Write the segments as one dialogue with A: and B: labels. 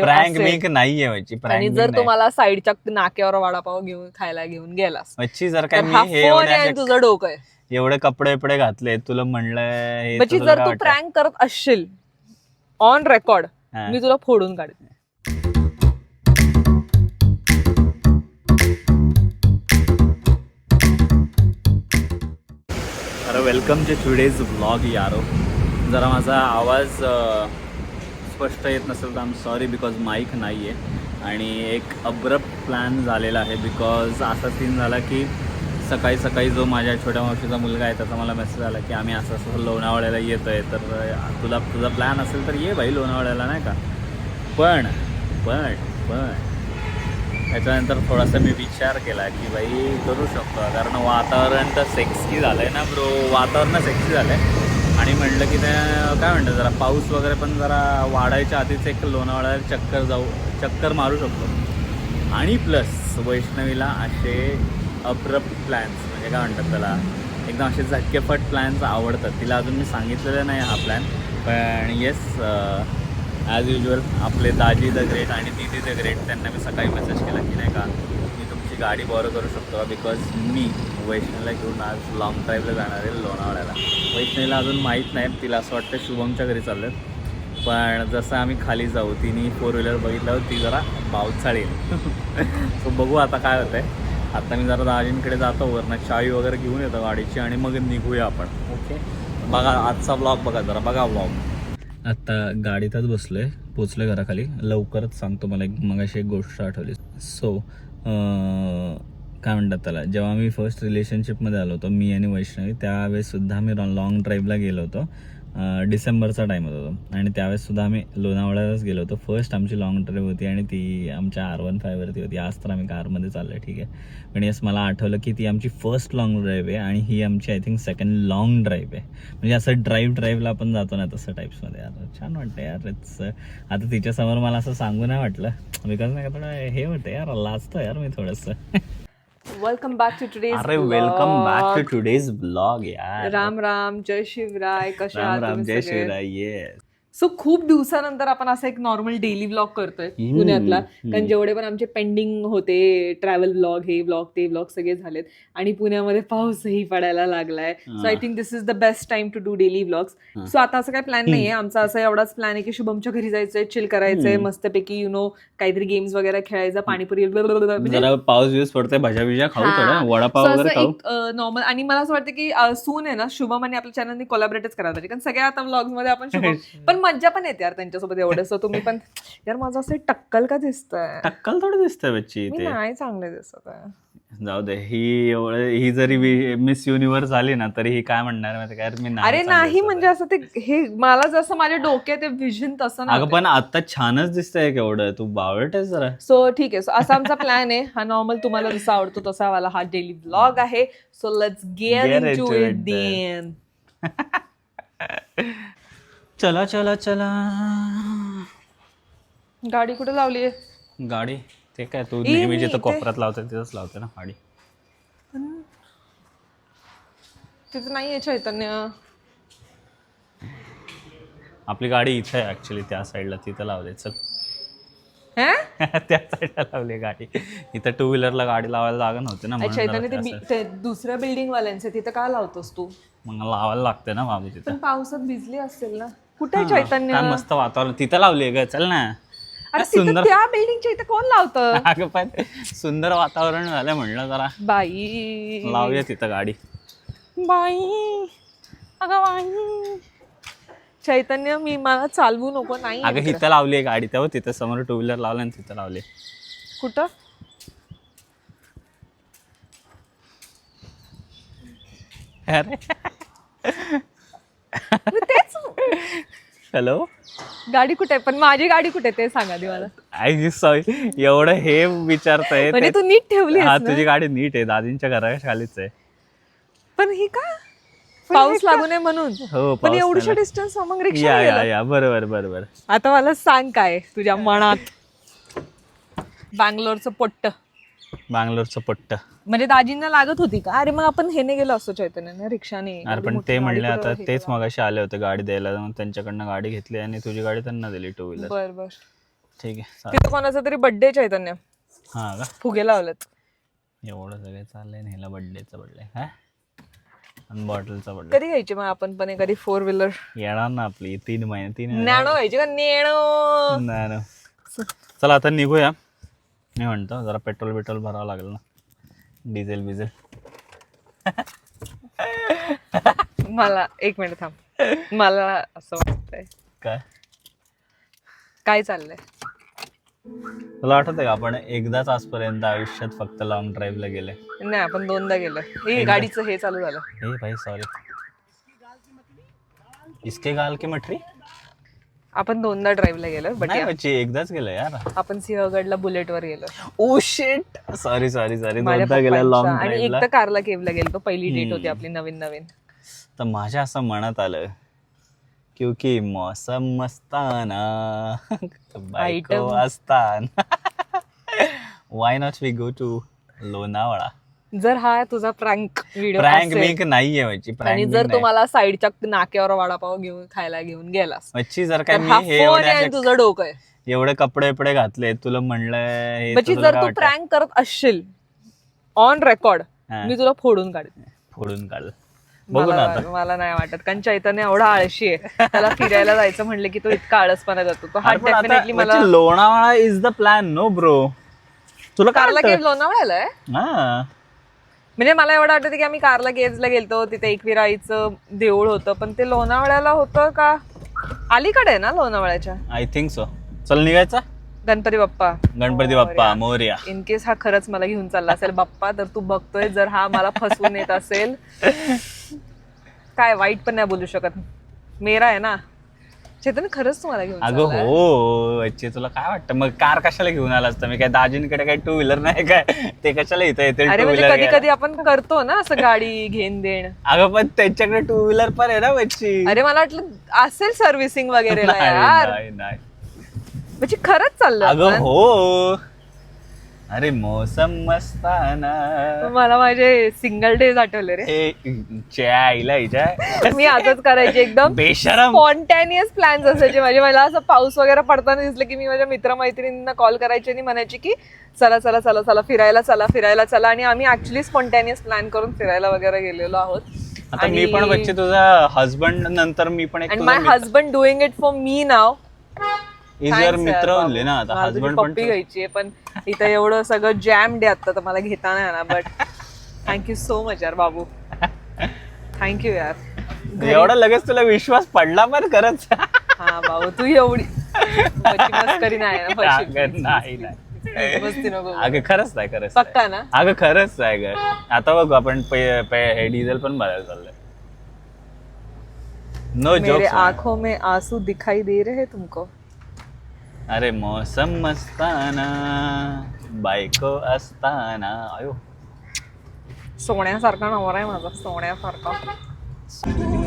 A: Prank make नाहीये माझी
B: आणि
A: प्रँक
B: जर तुम्हाला साईडच्या नाक्यावर वडापाव खायला घेऊन गेलास
A: मच्छी जर काय
B: तर
A: मी
B: हा
A: हे
B: फोन आहे आणि तुझं डोकं आहे.
A: एवढे कपडे घातले तुला म्हणलं हे
B: म्हणजे
A: तुला
B: जर
A: काय
B: तू
A: वाटतं?
B: प्रँक करत असशील ऑन रेकॉर्ड
A: हा.
B: मी तुला फोडून काढेन.
A: अरे वेलकम टू टुडेज व्लॉग यारो. जरा माझा आवाज स्पष्ट येत नसेल तर I am sorry because mic नाही आहे आणि एक अब्रप्ट प्लॅन झालेला आहे. बिकॉज असा सीन झाला की सकाळी सकाळी जो माझ्या छोट्या मावशीचा मुलगा आहे त्याचा मला मेसेज आला की आम्ही असं असं लोणावळ्याला येतो आहे, तर तुझा प्लॅन असेल तर ये भाई लोणावळ्याला, नाही का. पण पण पण त्याच्यानंतर थोडासा मी विचार केला की बाई करू शकतो, कारण वातावरण तर सेक्सी झालं आहे ना ब्रो, वातावरण सेक्सी झालं आहे. आणि म्हटलं की ते काय म्हणतं जरा पाऊस वगैरे पण जरा वाढायच्या आधीच एक लोणावळ्याला चक्कर मारू शकतो. आणि प्लस वैष्णवीला असे अब्रप्ट प्लॅन्स म्हणजे काय म्हणतात त्याला एकदम असे झटकेपट प्लॅन्स आवडतात. तिला अजून मी सांगितलेलं नाही हा प्लॅन, पण येस ॲज युजल आपले दाजी द ग्रेट आणि दीदी द ग्रेट त्यांना मी सकाळी मेसेज केला की नाही का मी तुमची गाडी बॉरो करू शकतो, बिकॉज मी वैष्णवीला घेऊन आज लॉंग ड्राईव्हला जाणार आहे लोणावळ्याला. वैष्णवीला अजून माहीत नाही, तिला असं वाटतं शुभमच्या घरी चाललं आहे. पण जसं आम्ही खाली जाऊ तिने 4 व्हीलर बघितल्यावर ती जरा पावसाळेल सो बघू आता काय होतं आहे. आता मी जरा दाजींकडे जातो, वरनं चावी वगैरे घेऊन येतो गाडीची आणि मग निघूया आपण. ओके, बघा आजचा ब्लॉग बघा जरा, बघा ब्लॉग. आत्ता गाडीतच बसलो आहे, पोचलो आहे घराखाली. लवकरच सांगतो, मला मगाशी एक गोष्ट आठवली. सो काय म्हणतात त्याला, जेव्हा मी फर्स्ट रिलेशनशिपमध्ये आलो होतो मी आणि वैष्णवी, त्यावेळेससुद्धा आम्ही लॉंग ड्राईव्हला गेलो होतो. डिसेंबरचा टाईम होता तो आणि त्यावेळेससुद्धा आम्ही लोणावळ्यालाच गेलो होतो. फर्स्ट आमची लॉंग ड्राईव्ह होती आणि ती आमच्या R15 वरती होती. आज तर आम्ही कारमध्ये चाललो आहे, ठीक आहे. पण येस मला आठवलं की ती आमची फर्स्ट लॉंग ड्राईव्ह आहे आणि ही आमची I think second long drive आहे. म्हणजे असं ड्राईव्हला आपण जातो ना तसं टाईप्समध्ये. यार छान वाटतं यार. आता तिच्यासमोर मला असं सांगू नाही वाटलं, बिकॉज नाही का थोडं हे होतं यार, लाजतो यार मी थोडंसं.
B: वेलकम बॅक टू टुडेज
A: अरे welcome back to today's blog यार.
B: राम राम, जय शिवराय. कशा आहात
A: राम राम,
B: तुम्ही
A: जय
B: सगळे?
A: शिवराय. येस.
B: सो खूप दिवसानंतर आपण असा एक नॉर्मल डेली व्लॉग करतोय पुण्यातला, कारण जेवढे पण आमचे पेंडिंग होते ट्रॅव्हल व्लॉग, हे व्लॉग ते व्लॉग सगळे झालेत आणि पुण्यामध्ये पाऊसही पडायला लागलाय. So I think this is the best time to do daily vlogs. So आता असं काही प्लॅन नाहीये आमचा, असा एवढाच प्लॅन आहे की शुभमच्या घरी जायचंय, चिल करायचंय मस्तपैकी, काहीतरी गेम्स वगैरे खेळायचं, पाणीपुरी
A: जरा पाऊस बिऊस पडतोय, भाज्या बिज्या खाऊ, थोडं वडापाव वगैरे खाऊ.
B: नॉर्मल. आणि मला असं वाटतं की सून आहे ना शुभम आणि आपल्या चॅनलनी कोलॅबरेटच करायला पाहिजे, कारण सगळ्या आता व्लॉग्स मध्ये आपण शुभम पण मज्जा पण येते यार त्यांच्यासोबत एवढं. सो तुम्ही पण यार, माझं असं टक्कल का दिसतंय?
A: टक्कल थोडं दिसतंय बच्ची
B: मी
A: ते.
B: नाही चांगले दिसत आहे.
A: जाऊ दे, ही जरी मिस युनिव्हर्स झाली ना तरी ही काय म्हणणार माहिती काय, मी
B: अरे नाही, म्हणजे असं ते हे मला जसं माझ्या डोक्यात ते व्हिजन तसं
A: अगं
B: नाही.
A: पण आता छानच दिसतंय केवढं, तू बावळट आहेस जरा.
B: सो ठीक आहे. सो असा आमचा प्लॅन आहे. हा नॉर्मल तुम्हाला जसा आवडतो तसा वाला हा डेली व्लॉग आहे. So let's get into it then.
A: चला चला चला.
B: गाडी कुठे लावली आहे?
A: गाडी ते काय तू नेहमी जिथं कोपऱ्यात लावते तिथंच लावते ना गाडी.
B: तिथं नाहीये चैतन्य.
A: आपली गाडी इथे आहे ऍक्च्युली, त्या साईडला, तिथं लावले. चल
B: हे
A: त्या साईडला लावली गाडी. इथं 2 व्हीलरला गाडी लावायला जागा नव्हती ना, म्हणून
B: चैतन्य
A: जरा ते
B: ते दुसऱ्या बिल्डिंग वाल्यांचे तिथं काय लावतोस तू?
A: मग लावायला लागते ना बाबू तिथं.
B: पण पावसात भिजली असेल ना. कुठे चैतन्य?
A: काय मस्त वातावरण तिथं लावली ग, चल ना.
B: अरे तिथं त्या बिल्डिंगच्या इथं कोण लावतं?
A: अगं पण सुंदर वातावरण झालं, म्हणलं जरा
B: बाई
A: लावूया तिथं गाडी.
B: बाई अगं बाई. चैतन्य मी मला चालवू नको. नाही
A: अगं इथं लावली आहे गाडी, तेव्हा तिथं समोर 2 व्हीलर लावलं आणि तिथं लावली.
B: कुठं?
A: अरे
B: तेच.
A: हॅलो,
B: गाडी कुठे आहे? पण माझी गाडी कुठे ते सांगा दे मला.
A: आय सॉरी, एवढं हे विचारतंय.
B: म्हणजे तू नीट ठेवली
A: हा, तुझी गाडी नीट आहे, दादींच्या घराच्या खालीच आहे.
B: पण ही का? पाऊस लागू नये म्हणून.
A: हो,
B: पण एवढ्या डिस्टन्स मग रिक्षा
A: या बरोबर बरोबर.
B: आता मला सांग काय तुझ्या मनात? बँगलोरचं पोट्ट.
A: बँगलोरचं पट्ट
B: म्हणजे दाजींना लागत होती का? अरे मग आपण हेने गेलो असतो चैतन्याने, रिक्षाने.
A: अरे पण ते म्हणले आता तेच मगाशी आले होते गाडी द्यायला, मग त्यांच्याकडनं गाडी घेतली आणि तुझी गाडी त्यांना दिली 2 व्हीलर.
B: बर बर.
A: ठीक आहे.
B: तिथं कोणाचा तरी बर्थडे चैतन्य,
A: हा का,
B: फुगे लावलेत.
A: एवढं सगळं चाललंय ना ह्याला. बर्थडेचा बर्थडे हा आणि बॉटलचा बर्थडे.
B: कधी घ्यायची मग आपण पण एखादी 4 व्हीलर?
A: येणार ना आपली 3 महिने. 3
B: नॅनो घ्यायची का? नॅनो.
A: नाही. चला आता निघूया. मी म्हणतो जरा पेट्रोल भरावं लागेल ना, डिझेल बिझेल.
B: मला 1 मिनिट थांब, मला असं वाटतंय. काय चाललंय?
A: तुला आठवतंय का आपण एकदाच आजपर्यंत आयुष्यात फक्त लॉंग ड्राईव्हला गेले?
B: नाही, आपण 2दा गेलोय. गाडीचं हे चालू झालं.
A: हे भाई सॉरी, इसके गाल की मठरी.
B: आपण 2दा ड्राईव्हला गेलोय. बट
A: नाही बच्ची, एकदाच गेलो यार
B: आपण सिंहगडला बुलेटवर गेलो.
A: Oh shit, sorry. दोनदा गेला लॉंग
B: आणि एक
A: ड्राईव्हला.
B: तर कारला केवला गेलो. पहिली डेट होती आपली नवीन.
A: तर माझ्या असं मनात आलं, क्योंकि मौसम मस्ताना बायको असताना, why not we go to Lonavala.
B: जर हा तुझा प्रँक व्हिडिओ
A: प्रँक मेक नाहीये माझी.
B: आणि जर तुम्हाला साईडच्या नाक्यावर वडापाव घेऊन खायला घेऊन गेलास,
A: मच्छी जर काय
B: तर
A: मी
B: हा
A: हे
B: फोन आहे आणि तुझं डोकं आहे.
A: एवढे कपडे घातले, तुला म्हणलंय
B: म्हणजे जर तू प्रँक करत असशील ऑन रेकॉर्ड, मी तुला फोडून काढेन.
A: फोडून काढ. बघू ना आता.
B: मला नाही वाटत, कारण चैतन्य एवढा आळशी आहे. त्याला फिरायला जायचं म्हणलं की तो इतका आळसपणा करतो. तो हा डेफिनेटली मला.
A: Lonavala is the plan no bro. तुला
B: कारला केव्ह लोणावळ्याला आहे.
A: हा,
B: म्हणजे मला एवढं आठवतं की आम्ही कारला केव्हला गेलतो, तिथे एकविराईचं देऊळ होतं, पण ते लोणावळ्याला होतं का? अलीकडे आहे ना लोणावळ्याच्या?
A: I think so. चल निघायचा.
B: गणपती
A: बाप्पा मोरया.
B: इन केस हा खरंच मला घेऊन चालला असेल बाप्पा, तर तू बघतोय, जर हा मला फसवून येत असेल, काय वाईट पण नाही बोलू शकत. मेरा आहे ना चेतन, खरंच तुम्हाला घेऊन
A: अगं हो अच्छे, तुला काय वाटतं मग कार कशाला घेऊन आला असता? मी काय दाजींकडे काय 2 व्हीलर नाही काय? ते कशाला इथं येते?
B: अरे म्हणजे कधी कधी आपण करतो ना असं गाडी घेऊन देण.
A: अगं पण त्यांच्याकडे 2 व्हीलर पण आहे ना बच्ची.
B: अरे मला वाटलं असेल सर्व्हिसिंग वगैरे यार.
A: नाही
B: म्हणजे खरंच चाललं.
A: अगं हो. अरे मौसम मस्ताना.
B: मला माझे सिंगल डेज आठवले रे. मी आजच करायची एकदम
A: बेशरम
B: स्पॉन्टॅनियस प्लॅन्स असायचे माझे. मला असं पाऊस वगैरे पडताना दिसलं की मी माझ्या मित्रमैत्रिणींना कॉल करायची आणि म्हणायची की चला फिरायला चला. आणि आम्ही ऍक्च्युली स्पॉन्टॅनियस प्लॅन करून फिरायला वगैरे गेलेलो आहोत.
A: आता मी पण बच्चे तुझा हजबंड नंतर मी पण
B: आणि my husband doing it for me नाव.
A: इजर मित्र म्हणले ना आता. हजबंड पण
B: पप्पी घ्यायची पण इथं एवढं सगळं जॅम्ड आहे आता, तर मला घेता नाही ना. बट थँक्यू सो मच यार बाबू, थँक्यू यार.
A: एवढा लगेच तुला विश्वास पडला पण खरंच.
B: हा बाबू, तू एवढी मस्करी नाही
A: नाही
B: मस्ती नको.
A: अगं खरंच नाही, खरंच
B: पक्का ना?
A: अगं खरंच आहे ग. आता बघू आपण हे डिझेल पण भरायला चाललंय. No joke.
B: मेरे आंखों में आंसू दिखाई दे रहे तुमको.
A: अरे मौसम मस्ताना बायको असताना. अयो
B: सोन्यासारखा नवरा आहे माझा, सोन्यासारखा.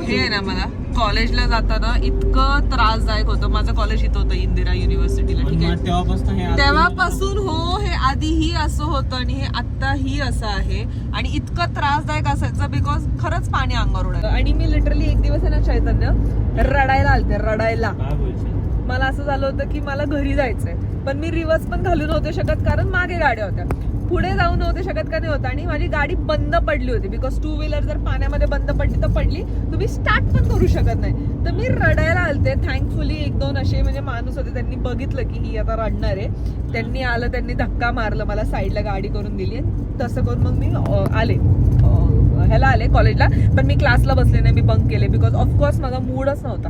B: हे आहे ना, मला कॉलेजला जाताना इतकं त्रासदायक होतं. माझं कॉलेज इथं होतं इंदिरा युनिव्हर्सिटीला, ठीक आहे. तेव्हापासून हो, हे आधीही असं होतं आणि हे आत्ताही असं आहे. आणि इतकं त्रासदायक असायचं बिकॉज खरंच पाणी अंगावर उडालं. आणि मी लिटरली एक दिवस आहे ना चैतन्य रडायला आलते, रडायला. मला असं झालं होतं की मला घरी जायचंय, पण मी रिव्हर्स पण घालू नव्हते शकत कारण मागे गाड्या होत्या. पुढे जाऊ नव्हते शकत का नाही होतं. आणि माझी गाडी बंद पडली होती बिकॉज 2 व्हीलर जर पाण्यामध्ये बंद पडली तर पडली, तुम्ही स्टार्ट पण करू शकत नाही. तर मी रडायला आलते. थँकफुली 1-2 असे म्हणजे माणूस होते, त्यांनी बघितलं की ही आता रडणार आहे. त्यांनी आलं, त्यांनी धक्का मारलं, मला साईडला गाडी करून दिली. तसं करून मग मी आले ह्याला आले कॉलेजला. पण मी क्लासला बसले नाही, मी बंक केले बिकॉज ऑफकोर्स माझा मूडच नव्हता.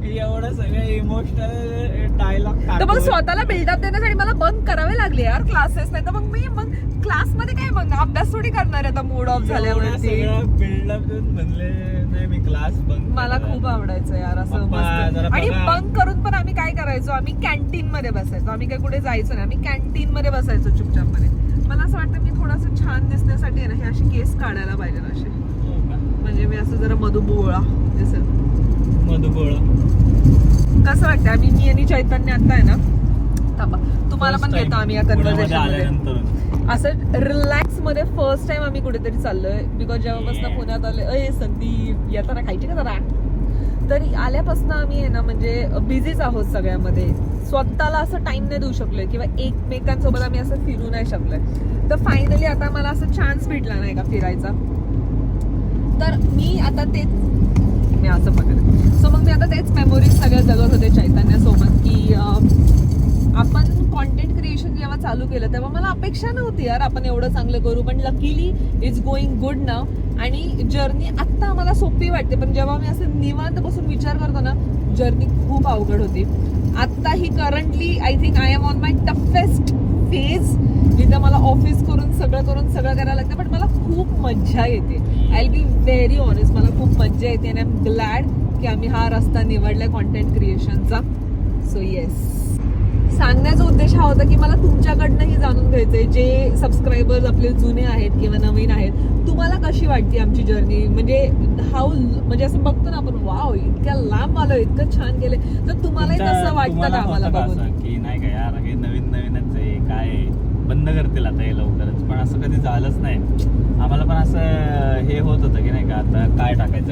A: एवढं सगळं इमोशनल डायलॉग.
B: तर मग स्वतःला बिल्डअप देण्यासाठी मला बंक करावे लागले यार क्लासेस. नाही तर मग मी क्लासमध्ये काय मग अभ्यास थोडी करणार आहे आता मूड ऑफ झाल्यावरती.
A: बिल्डअप देऊन म्हणले नाही मी क्लास बंक.
B: मला खूप आवडायचं यार असं मस्त. आणि बंक करून पण आम्ही काय करायचो, आम्ही कॅन्टीन मध्ये बसायचो. आम्ही काही कुठे जायचो नाही, आम्ही कॅन्टीन मध्ये बसायचो चुपचाप मध्ये. मला असं वाटतं मी थोडंसं छान दिसण्यासाठी ना हे अशी केस काढायला पाहिजे ना असे, म्हणजे मी असं जरा मधुबोळा दिसेल. कसं वाटतं? आम्ही मी आणि चैतन्य आता आहे ना, थांबा तुम्हाला पण घेतो आम्ही या कन्व्हर्सेशन मध्ये. असं रिलॅक्स मध्ये फर्स्ट टाइम आम्ही कुठेतरी चाललोय बिकॉज जेव्हापासून पुण्यात आले. संदीप येताना खायची का जरा? तरी आल्यापासून आम्ही आहे ना म्हणजे बिझीच आहोत सगळ्यामध्ये, स्वतःला असं टाइम नाही देऊ शकलोय किंवा एकमेकांसोबत आम्ही असं फिरू नाही शकलोय. तर फायनली आता मला असं चान्स भेटला नाही का फिरायचा, तर मी आता तेच मी असं बघत. सो मग मी आता तेच मेमोरीज सगळ्या जगत होते चैतन्यासोबत की आपण कॉन्टेंट क्रिएशन जेव्हा चालू केलं तेव्हा मला अपेक्षा नव्हती यार आपण एवढं चांगलं करू, पण लकीली इट्स गोईंग गुड नाव. आणि जर्नी आत्ता आम्हाला सोपी वाटते, पण जेव्हा मी असं निवांत बसून विचार करतो ना, जर्नी खूप अवघड होती. आत्ता ही currently I think I am on my toughest phase, जिथं मला ऑफिस करून सगळं करायला लागतं, पण मला खूप मज्जा येते. I will be very honest, मला खूप मज्जा येते आणि आय एम ग्लॅड की आम्ही हा रस्ता निवडलाय कॉन्टेंट क्रिएशनचा. सो येस, सांगण्याचा उद्देश हा होता की मला तुमच्याकडनंही जाणून घ्यायचंय, जे सबस्क्रायबर्स आपले जुने आहेत किंवा नवीन आहेत, तुम्हाला कशी वाटते आमची जर्नी. म्हणजे असं बघतो ना आपण, वाव इतक्या लांब आलो, इतकं छान केलंय, तर तुम्हालाही तसं वाटतं का आम्हाला बघून
A: की नाही का यार हे नवीनच आहे, काय बंद करतील आता हे लवकरच, पण असं कधी झालंच नाही. आम्हाला पण असं हे होत होतं की नाही का आता काय टाकायचं,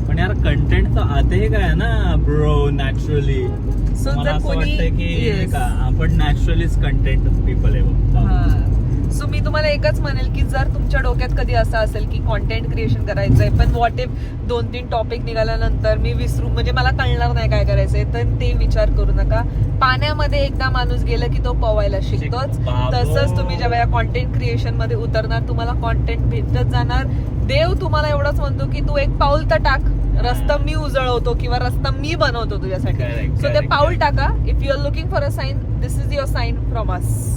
A: पण यार कंटेंट तर आते काय आहे ना ब्रो, नॅचरली.
B: सो
A: मला
B: जर
A: असं
B: कोणी
A: वाटतं की का आपण नॅचरलीच कंटेंट पीपल आहे.
B: सो मी तुम्हाला एकच म्हणेल की जर तुमच्या डोक्यात कधी असं असेल की कॉन्टेंट क्रिएशन करायचंय, पण व्हॉट इफ 2-3 टॉपिक निघाल्यानंतर मी विसरू, म्हणजे मला कळणार नाही काय करायचंय, तर ते विचार करू नका. पाण्यामध्ये एकदा माणूस गेलं की तो पोवायला शिकतोच. तसंच तुम्ही जेव्हा या कॉन्टेंट क्रिएशन मध्ये उतरणार, तुम्हाला कॉन्टेंट भेटत जाणार. देव तुम्हाला एवढंच म्हणतो की तू एक पाऊल तर टाक, रस्ता मी उजळवतो किंवा रस्ता मी बनवतो तुझ्यासाठी. सो ते पाऊल टाका. If you are looking for a sign, this is your sign from us.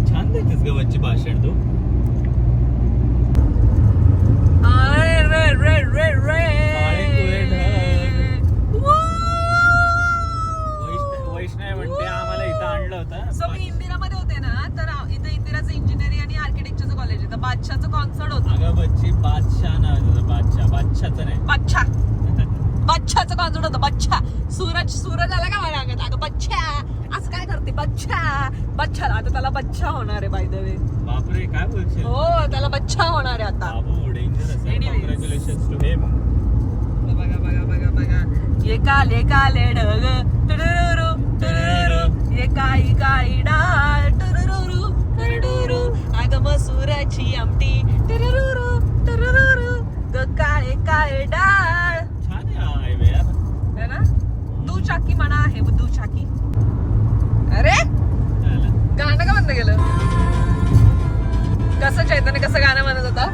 A: छान देतेस ग बच्ची भाषण तू. वैष्णव म्हणते आम्हाला इथं आणलं होतं.
B: सो मी इंदिरामध्ये होते ना, तर इथं इंदिराचं इंजिनिअरिंग आणि आर्किटेक्चरचं कॉलेज आहे, तर बादशाहचं कॉन्सर्ट होतं.
A: अगं बच्ची बादशाह नाव आहे तुझं, बादशाहचं नाही,
B: बादशाहचं कॉन्सर्ट होतं. सूरज आला का मला अंगात, अगं बच्चा असं काय करते, बच्चा आता त्याला बच्चा होणार आहे बाय द वे.
A: बापरे काय बोलशील.
B: हो त्याला बच्चा होणार आहे आता.
A: बाबू डेंजरस आहे.
B: Anyways.
A: कॉंग्रॅच्युलेशन्स टू हिम.
B: बघा ये काले ढग टुरुरुरु टुरुरुरु, ये काळी डाळ टुरुरुरु टुरुरुरु, अगं मसुराची आमटी टुरुरुरु टुरुरुरु, ग काळे डाळ.
A: छान आहे हा हायवे यार.
B: है ना, दुचाकी म्हणा आहे दुचाकी. अरे गाणं का बंद केलं. कसं चैतन्य कसं गाणं म्हणत होता,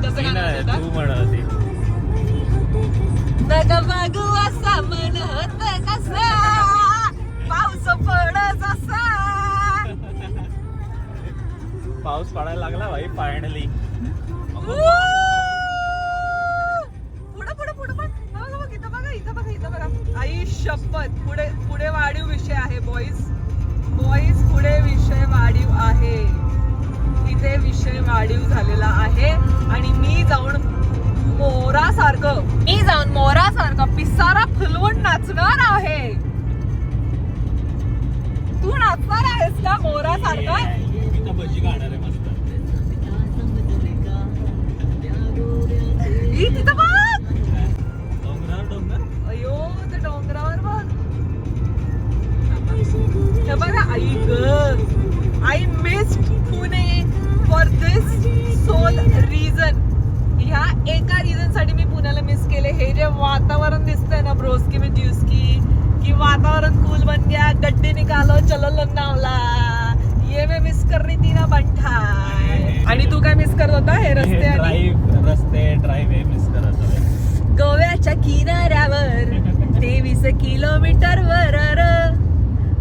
B: कसं गाणं म्हणत होता.
A: तू म्हणत
B: नका बघू असा म्हणत कसा, पाऊस पडत असा.
A: पाऊस पडायला लागला भाई फायनली.
B: पुढे इथं बघा. आई शपथ, पुढे वाढीव विषय आहे बॉईज, पुढे विषय वाढीव आहे. इथे विषय वाढीव झालेला आहे आणि मी जाऊन मोरासारखं पिसारा फुलवून नाचणार आहे. तू नाचणार आहेस का मोरासारखं.
A: मी तर भजी खाणार आहे मस्त.
B: तिथं बघ,
A: डोंगर.
B: अयो त्या डोंगरावर बघ. हे बघा आई ग, I missed Pune for this sole reason. ह्या एका रिझन साठी मी पुण्याला मिस केले. हे जे वातावरण दिसतंय ना ब्रोस्की में ज्यूस्की, की वातावरण कूल बन गया, गड्डे निकालो चलो लोनावला, ये मैं मिस कर रही थी ना बंठा. आणि तू काय मिस करत होता. हे रस्ते
A: ड्राईव्ह हे मिस करत होते.
B: गोव्याच्या किनाऱ्यावर 23 किलोमीटर वर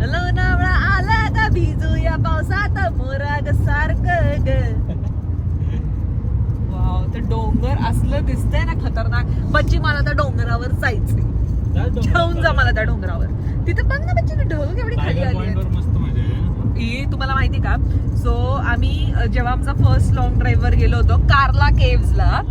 B: लोणावळा आला का भिजू या पावसात मोराग सारखं ग. वाव, ते डोंगर असलं दिसतंय ना खतरनाक. बच्ची मला त्या डोंगरावर जायचंय, घेऊन जा मला त्या डोंगरावर. तिथे बघ ना बच्ची ढग केवढी खाली आली. तुम्हाला माहिती का, सो आम्ही जेव्हा आमचा फर्स्ट लॉंग ड्राईव्ह वर गेलो होतो कार्ला केव्हजला,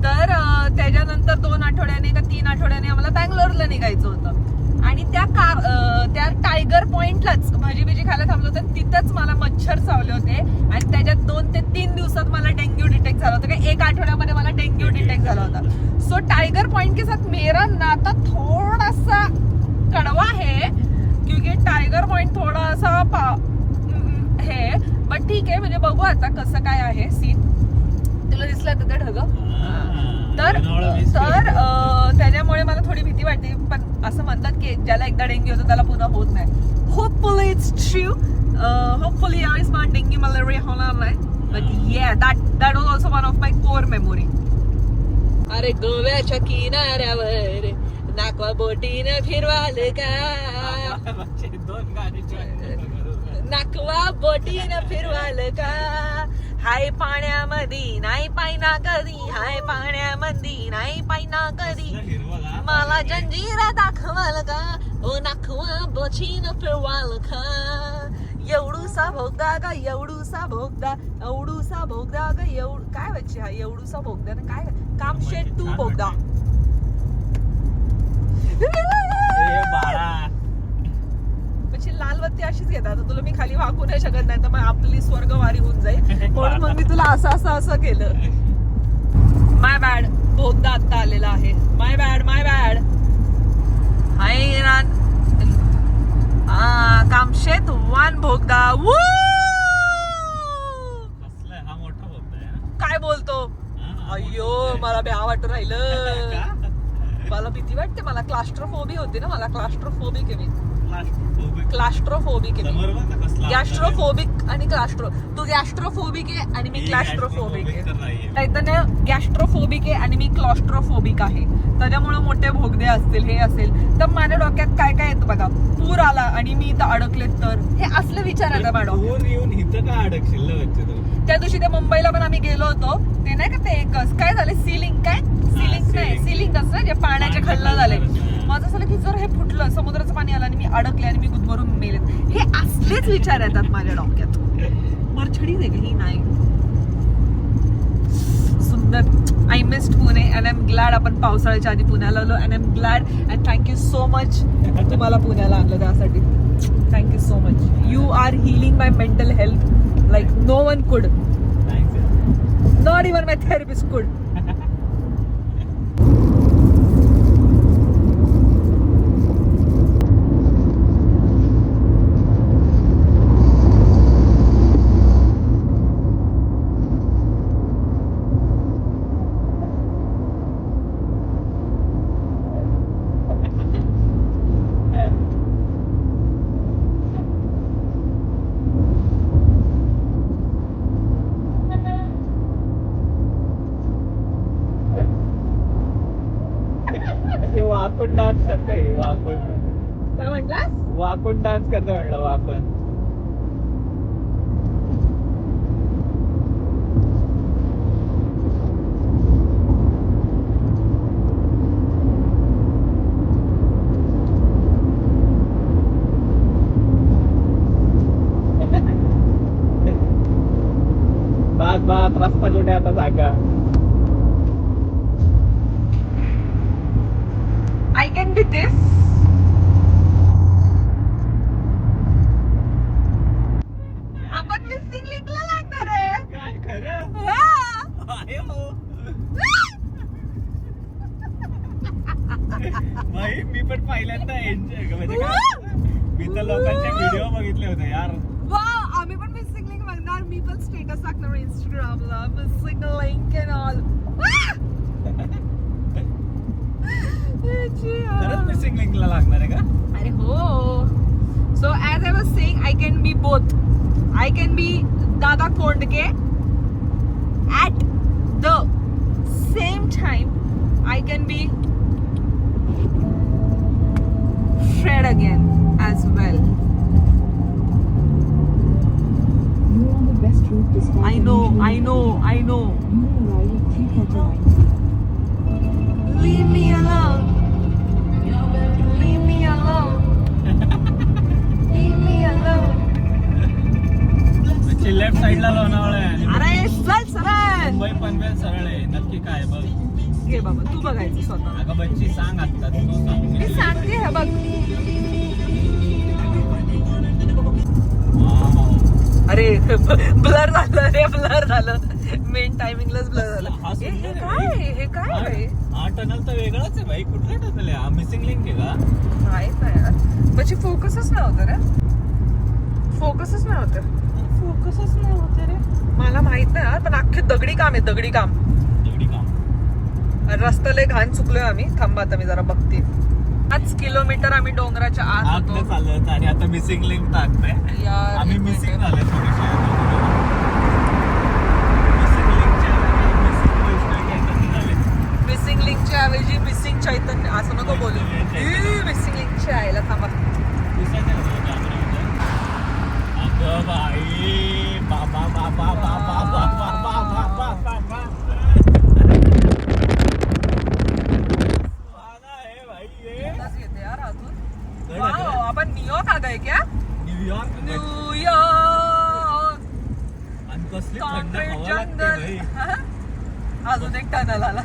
B: तर त्याच्यानंतर 2 आठवड्याने का 3 आठवड्याने आम्हाला बँगलोरला निघायचं होतं. आणि त्या टायगर पॉइंटलाच भाजी खायला थांबलो होतं. तिथंच मला मच्छर चावले होते आणि त्याच्यात 2 ते 3 दिवसात मला डेंग्यू डिटेक्ट झाला होता. 1 आठवड्यामध्ये मला डेंग्यू डिटेक्ट अटॅक झाला होता. सो टाइगर पॉइंट के साथ मेरा नाता थोड़ा सा कड़वा है क्योंकि टाइगर पॉइंट थोड़ा सा है, बट ठीक आहे. म्हणजे बघू आता कसं काय आहे सीन. तुला दिसलं तर ते ढग, तर त्याच्यामुळे मला थोडी भीती वाटते. पण असं म्हणतात की ज्याला एकदा डेंग्यू होतो त्याला पुन्हा होत नाही. Hopefully it's true. होपफुली यावेळेस मला डेंग्यू मलेरिया होणार नाही. But yeah, that was also one of my core memory. अरे गोव्याच्या किनाऱ्यावर नाकवा बोटीने फिरवाल का, नाकवा बोटीने फिरवाल का, हाय पाण्यामध्ये नाही पायना कधी, हाय पाण्यामध्ये नाही पायना कधी, मला जंजीरा दाखवाल का, ओ नाकवा बोटीने फिरवाल का, एवढूसा भोगदा ग एवढूसा भोगदा, एवढूसा भोगदा ग काय व्हायची हा एवढूसा भोगदा ना काय कामशेट तू भोगदा. म्हणजे लालबत्ती अशीच घेतात. तुला मी खाली वाकू नाही शकत, नाही तर मग आपली स्वर्गवारी होऊन जाईल. म्हणून मग मी तुला असं केलं. माय बॅड, भोगदा आता आलेला आहे. माय बॅड. हाय रान कामशेत वन भोगदा.
A: हा मोठा भोगदा आहे.
B: काय बोलतो? अय्यो मला भ्या वाटू राहिलं. मला भीती वाटते. मला क्लास्ट्रोफोबिक होते ना. मला क्लास्ट्रोफोबिक आहे मी. क्लास्ट्रोफोबिक आहे मी. गॅस्ट्रोफोबिक आणि क्लास्ट्रो. तू गॅस्ट्रोफोबिक आहे आणि मी क्लास्ट्रोफोबिक आहे. चैतन्य गॅस्ट्रोफोबिक आहे आणि मी क्लॉस्ट्रोफोबिक आहे. त्याच्यामुळे मोठे भोगदे असतील हे असेल तर माझ्या डोक्यात काय काय येतं बघा. पूर आला आणि मी इथं अडकले तर हे असले विचार येतात माझ्या डोक्यात.
A: येऊन इथं का अडकशील?
B: त्या दिवशी ते मुंबईला पण आम्ही गेलो होतो. ते नाही का ते काय झाले सिलिंग असं जे पाण्याचे खल्ला झाले. माझं असं की जर हे फुटलं समुद्राचं पाणी आलं आणि मी अडकले आणि मी गुदमरून मेले, हे असलेच विचार येतात माझ्या डोक्यात. मरछडी दे ही नाही सुंदर. I missed Pune and I am glad आपण पावसाळ्याच्या आधी पुण्याला आलो. And I am glad and thank you so much तुम्हाला पुण्याला आणलं त्यासाठी. Thank you so much. You are healing my mental health like no one could. Not even my therapist could.
A: वाकून डान्स करतोय.
B: काय म्हटलास?
A: वाकून डान्स करतोय म्हटलं. वाकून बात रस्ता कुठे आता जागा.
B: I can be this. आपण मिसिंग लिंकला लागणार आहे.
A: काय खरं? भाई मी पण पहिल्यांदा एन्जॉय म्हणजे मी तर लोकांचे व्हिडिओ बघितले होते यार.
B: वा आम्ही पण मिसिंग लिंक बघणार. मी पण स्टेटस टाकणार इंस्टाग्रामला मिसिंग लिंक अँड ऑल.
A: खरंच मिसिंग लिंकला लागणार आहे का?
B: अरे हो. So as I was saying I can be both. I can be Dada Kondke at the same time I can be Fred again as well. I know. Leave me alone. Leave me alone. Leave me alone.
A: Left साइडला लोणावळा आहे.
B: अरे चल सरळ.
A: मुंबई पनवेल सरळ आहे. नक्की काय बघ.
B: घे बाबा तू बघायचं स्वतः.
A: अगं बच्ची सांग आता. तू सांग.
B: मी सांगते हे बघ. अरे ब्लर झालं. मेन टायमिंगलाच ब्लर झालं.
A: हा सुंदर
B: हे
A: आहे
B: काय
A: भाई.
B: हे काय आहे?
A: हा टनल तर वेगळाच आहे भाई. कुठला टनल आहे? मिसिंग लिंक आहे का?
B: माहित नाही यार. म्हणजे फोकसच नाही होत रे. फोकसच नाही होत.
A: फोकसच नाही होते रे.
B: मला माहित नाही यार, पण अख्खे दगडी काम आहे, दगडी काम.
A: एवढी काम.
B: रस्त्याला घाण चुकलोय आम्ही. थांबा आता मी जरा बघते. 5 किलोमीटर आम्ही डोंगराच्या आत
A: आतलं
B: होतो
A: चालत आणि आता मिसिंग लिंक टाकतंय.
B: यार.
A: आम्ही
B: एक
A: मिसिंग
B: मिनिट.
A: झाले थोडेसे.
B: मिसिंग लिंकच्या ऐवजी मिसिंग चैतन्य असं नको बोलू. मिसिंग लिंकच्या आईला थांबा.
A: अगं बाई बाबा बाबा बाबा बाबा बाबा बाबा.
B: आवाज येते यार आतून.
A: कडक
B: वाव,
A: आहे.
B: आपण न्यूयॉर्क आ गए क्या?
A: New York
B: New York.
A: आणि कसली थंड
B: कॉन्क्रीट
A: हवा लागते
B: जंगल.
A: भाई.
B: अजून एक टनल आला.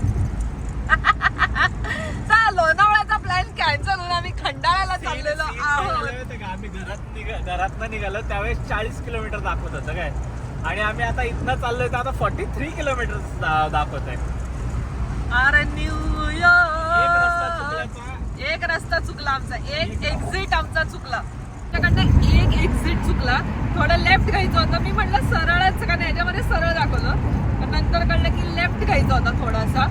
B: चला, लोणावळ्याचा प्लॅन कॅन्सल होऊन आम्ही खंडाळ्याला चाललेलो आहोत.
A: आम्ही घरातनं निघालो त्यावेळेस 40 किलोमीटर दाखवत होतं काय, आणि आम्ही आता इथनं चाललोय तर आता 43 किलोमीटर दाखवत आहे.
B: अरे
A: एक रस्ता
B: न्यूयॉर्क.
A: चुकल्याचा.
B: एक रस्ता चुकला आमचा. एक एक्झिट आमचा चुकला. त्याकडनं एक एक्झिट चुकला. थोडं लेफ्ट घ्यायचं होतं. मी म्हटलं सरळच का नाही, याच्यामध्ये सरळ दाखवलं. पण नंतर कळलं की लेफ्ट घ्यायचा होता थोडासा.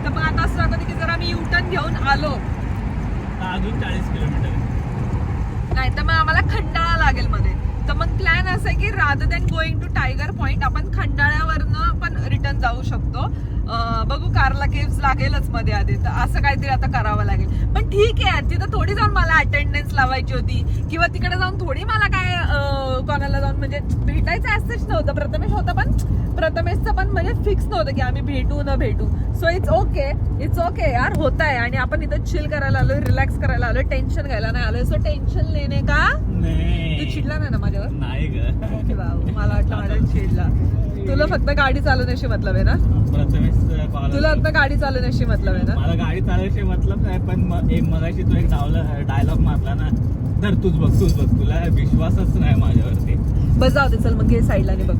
B: तर मग आता असं दाखवतं की जर आम्ही युटर्न घेऊन आलो
A: अजून 40 किलोमीटर.
B: नाही तर मग आम्हाला खंडाळा लागेल मध्ये. तर मग प्लॅन असं आहे की rather than going to tiger point आपण खंडाळ्यावरनं पण रिटर्न जाऊ शकतो. बघू, कारला केव्स लागेलच मध्ये आधी, तर असं काहीतरी आता करावं लागेल. पण ठीक आहे, तिथं थोडी जाऊन मला अटेंडन्स लावायची होती किंवा तिकडे जाऊन थोडी मला काय कोणाला जाऊन म्हणजे भेटायचं असंच नव्हतं. प्रथमेश होता पण प्रथमेशचं पण म्हणजे फिक्स नव्हतं की आम्ही भेटू न भेटू. सो इट्स ओके यार, होत आहे. आणि आपण इथं चिल करायला आलोय, रिलॅक्स करायला आलोय, टेन्शन घ्यायला नाही आलोय. सो टेन्शन लेणे का तू चिडला नाही ना माझ्यावर?
A: नाही ग.
B: ओके बाबू, मला वाटलं माझ्यावर चिडला. तुला फक्त गाडी चालवण्याशी मतलब आहे ना?
A: प्रथमेश
B: तुला फक्त गाडी चालवण्याशी मतलब आहे ना?
A: मला गाडी चालवायची मतलब नाही, पण मगाशी तो एक डायलॉग मारला ना, तर तूच बघ तुला विश्वासच नाही माझ्यावरती.
B: बस जाऊ दे, चल मग घे साईडला आणि बघ.